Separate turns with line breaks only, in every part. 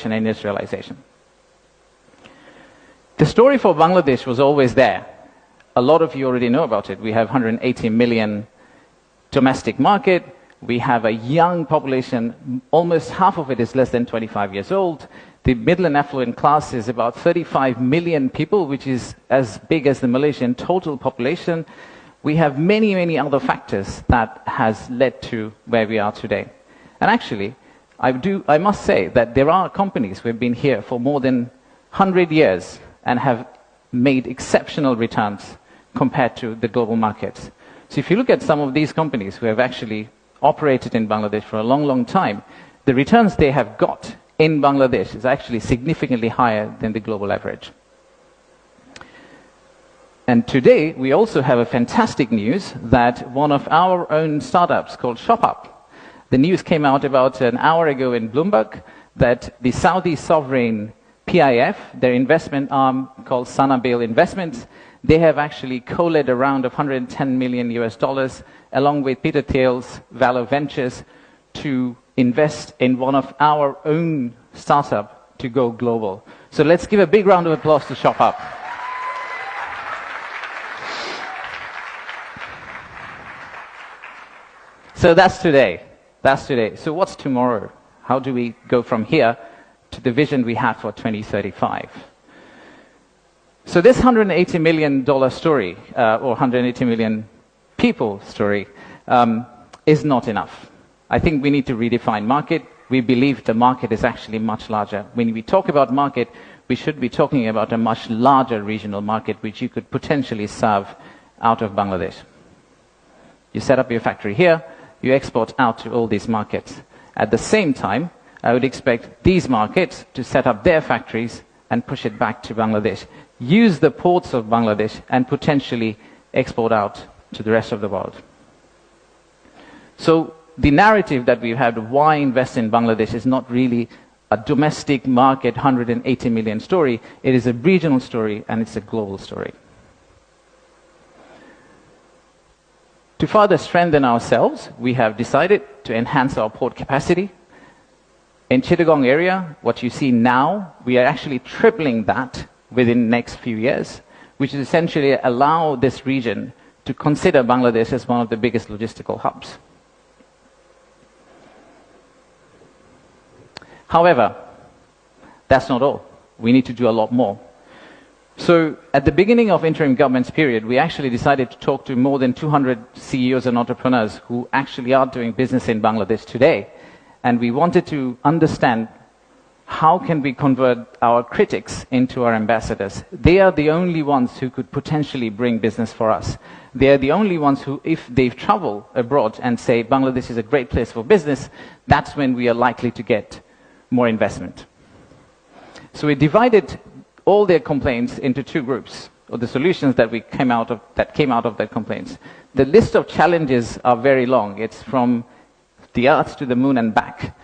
globalization and industrialization. The story for Bangladesh was always there. A lot of you already know about it. We have 180 million domestic market. We have a young population. Almost half of it is less than 25 years old. The middle and affluent class is about 35 million people, which is as big as the Malaysian total population. We have many, many other factors that has led to where we are today. And actually, I must say that there are companies who have been here for more than 100 years and have made exceptional returns compared to the global markets. So if you look at some of these companies who have actually operated in Bangladesh for a long, long time, the returns they have got in Bangladesh is actually significantly higher than the global average. And today, we also have a fantastic news that one of our own startups called ShopUp, the news came out about an hour ago in Bloomberg that the Saudi sovereign PIF, their investment arm called Sanabil Investments, they have actually co-led a round of $110 million along with Peter Thiel's Valor Ventures to invest in one of our own startup to go global. So let's give a big round of applause to ShopUp. So that's today. That's today. So what's tomorrow? How do we go from here to the vision we have for 2035? So this $180 million story, or 180 million people story, is not enough. I think we need to redefine market. We believe the market is actually much larger. When we talk about market, we should be talking about a much larger regional market which you could potentially serve out of Bangladesh. You set up your factory here, you export out to all these markets. At the same time, I would expect these markets to set up their factories and push it back to Bangladesh. Use the ports of Bangladesh and potentially export out to the rest of the world. So the narrative that we've had, why invest in Bangladesh, is not really a domestic market 180 million story. It is a regional story and it's a global story. To further strengthen ourselves, we have decided to enhance our port capacity. In Chittagong area, what you see now, we are actually tripling that within the next few years, which is essentially allow this region to consider Bangladesh as one of the biggest logistical hubs. However, that's not all. We need to do a lot more. So at the beginning of interim government's period, we actually decided to talk to more than 200 CEOs and entrepreneurs who actually are doing business in Bangladesh today. And we wanted to understand how can we convert our critics into our ambassadors. They are the only ones who could potentially bring business for us. They are the only ones who, if they travel abroad and say Bangladesh is a great place for business, that's when we are likely to get more investment. So we divided all their complaints into two groups, or the solutions that came out of their complaints. The list of challenges are very long. It's from the Earth to the Moon and back.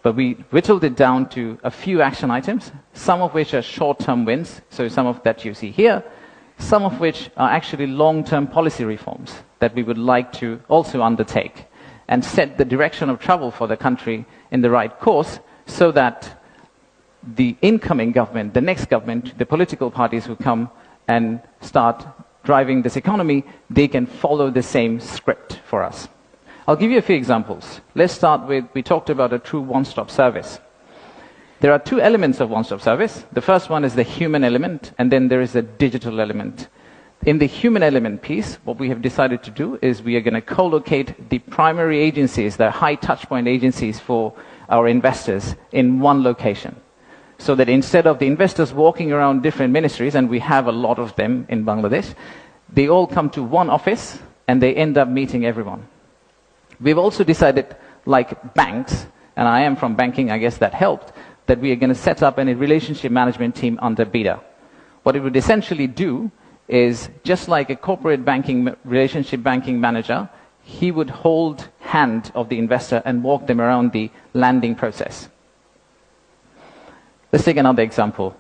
But we whittled it down to a few action items, some of which are short-term wins, so some of that you see here, some of which are actually long-term policy reforms that we would like to also undertake and set the direction of travel for the country in the right course so that the incoming government, the next government, the political parties who come and start driving this economy, they can follow the same script for us. I'll give you a few examples. Let's start with, we talked about a true one-stop service. There are two elements of one-stop service. The first one is the human element, and then there is a digital element. In the human element piece, what we have decided to do is we are going to co-locate the primary agencies, the high touchpoint agencies for our investors in one location. So that instead of the investors walking around different ministries, and we have a lot of them in Bangladesh, they all come to one office and they end up meeting everyone. We've also decided, like banks, and I am from banking, I guess that helped, that we are going to set up a relationship management team under BIDA. What it would essentially do is, just like a corporate banking, relationship banking manager, he would hold hand of the investor and walk them around the landing process. Let's take another example.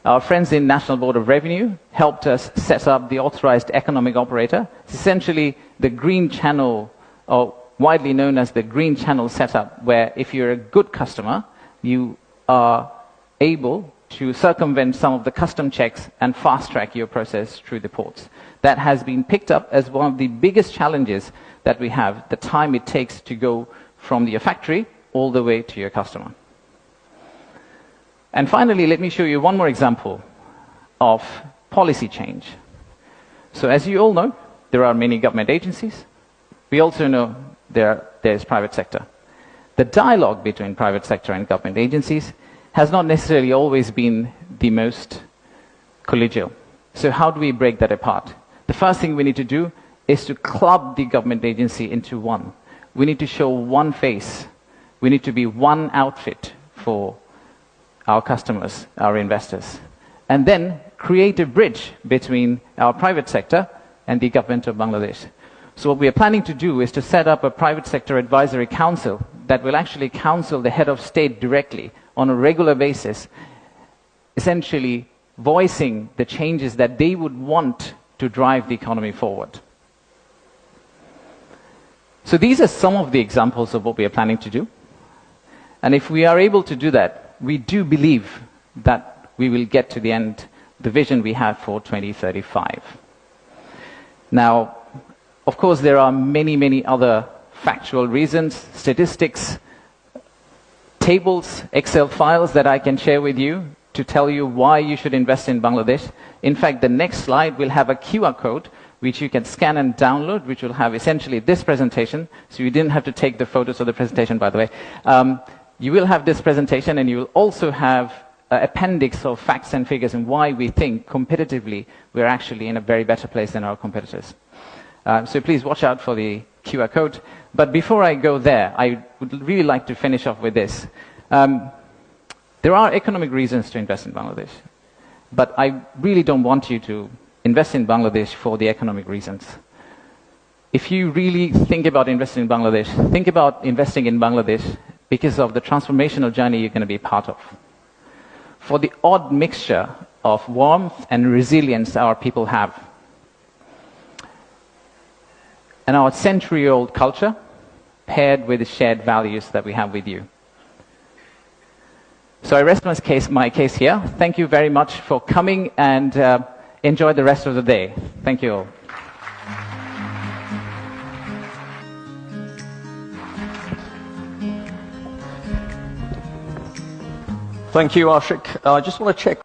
Our friends in National Board of Revenue helped us set up the authorized economic operator. It's essentially the green channel, or widely known as the green channel setup, where if you're a good customer, you are able to circumvent some of the custom checks and fast-track your process through the ports. That has been picked up as one of the biggest challenges that we have, the time it takes to go from your factory all the way to your customer. And finally, let me show you one more example of policy change. So as you all know, there are many government agencies. We also know there's private sector. The dialogue between private sector and government agencies has not necessarily always been the most collegial. So how do we break that apart? The first thing we need to do is to club the government agency into one. We need to show one face. We need to be one outfit for our customers, our investors. And then create a bridge between our private sector and the government of Bangladesh. So what we are planning to do is to set up a private sector advisory council that will actually counsel the head of state directly on a regular basis, essentially voicing the changes that they would want to drive the economy forward. So these are some of the examples of what we are planning to do. And if we are able to do that, we do believe that we will get to the end, the vision we have for 2035. Now, of course, there are many, many other factual reasons, statistics, tables, Excel files that I can share with you to tell you why you should invest in Bangladesh. In fact, the next slide will have a QR code which you can scan and download, which will have essentially this presentation. So you didn't have to take the photos of the presentation, by the way. You will have this presentation, and you will also have an appendix of facts and figures and why we think competitively we're actually in a very better place than our competitors. So please watch out for the QR code. But before I go there, I would really like to finish off with this. There are economic reasons to invest in Bangladesh, but I really don't want you to invest in Bangladesh for the economic reasons. If you really think about investing in Bangladesh, think about investing in Bangladesh because of the transformational journey you're going to be part of. For the odd mixture of warmth and resilience our people have, and our century-old culture paired with the shared values that we have with you. So I rest my case here. Thank you very much for coming, and enjoy the rest of the day. Thank you all.
Thank you, Ashik. I just want to check